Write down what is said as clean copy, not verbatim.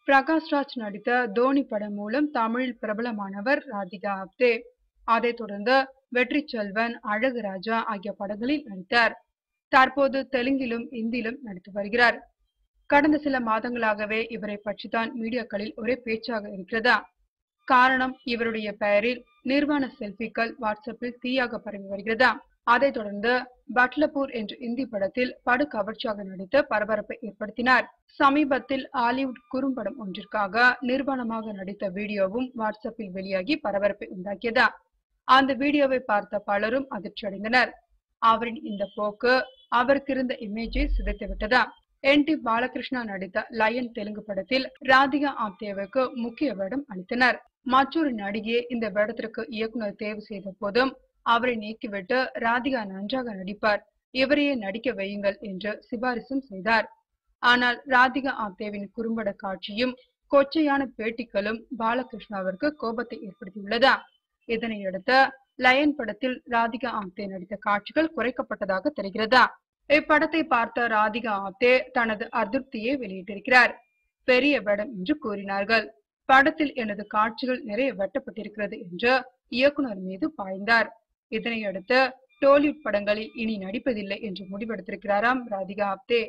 பிரகாஷ் ராஜ் நடித்த தோனி படம் மூலம் தமிழில் பிரபலமானவர் ராதிகா ஆப்தே. அதைத் தொடர்ந்து வெற்றி செல்வன், அழகு ராஜா ஆகிய படங்களில் நடித்தார். தற்போது தெலுங்கிலும் இந்தியிலும் நடித்து வருகிறார். கடந்த சில மாதங்களாகவே இவரை பற்றித்தான் மீடியாக்களில் ஒரே பேச்சாக இருக்கிறதா. காரணம், இவருடைய பெயரில் நிர்வாண செல்பிக்கள் வாட்ஸ்அப்பில் தீயாக பரவி வருகிறதா. அதைத் தொடர்ந்து பட்லபூர் என்ற இந்தி படத்தில் படு கவர்ச்சியாக நடித்து பரபரப்பை ஏற்படுத்தினார். சமீபத்தில் ஹாலிவுட் குறும்படம் ஒன்றிற்காக நிர்வாணமாக நடித்த வீடியோவும் வாட்ஸ்அப்பில் வெளியாகி பரபரப்பை உண்டாக்கியதா. அந்த வீடியோவை பார்த்த பலரும் அதிர்ச்சியடைந்தனர். அவரின் இந்த போக்கு அவருக்கு இருந்த இமேஜை சிதைத்து விட்டதா. என்.டி. பாலகிருஷ்ணா நடித்த லயன் தெலுங்கு படத்தில் ராதிகா ஆப்தேவுக்கு முக்கிய வேடம் அளித்தனர். மற்றொரு நடிகையை இந்த வேடத்திற்கு இயக்குனர் தேர்வு செய்த போதும் அவரை நீக்கிவிட்டு ராதிகா நன்றாக நடிப்பார், இவரையே நடிக்க வையுங்கள் என்று சிபாரிசும் செய்தார். ஆனால் ராதிகா ஆப்தேவின் குறும்பட காட்சியும் கொச்சையான பேட்டிகளும் பாலகிருஷ்ணாவிற்கு கோபத்தை ஏற்படுத்தியுள்ளதா. இதனையடுத்து லயன் படத்தில் ராதிகா ஆப்தே நடித்த காட்சிகள் குறைக்கப்பட்டதாக தெரிகிறதா. இப்படத்தை பார்த்த ராதிகா ஆப்தே தனது அதிருப்தியை வெளியிட்டிருக்கிறார். பெரிய வேடம் என்று கூறினார்கள், படத்தில் எனது காட்சிகள் நிறைய வெட்டப்பட்டிருக்கிறது என்று இயக்குனர் மீது பாய்ந்தார். இதனையடுத்து டோலிவுட் படங்களில் இனி நடிப்பதில்லை என்று முடிவெடுத்திருக்கிறாராம் ராதிகா ஆப்தே.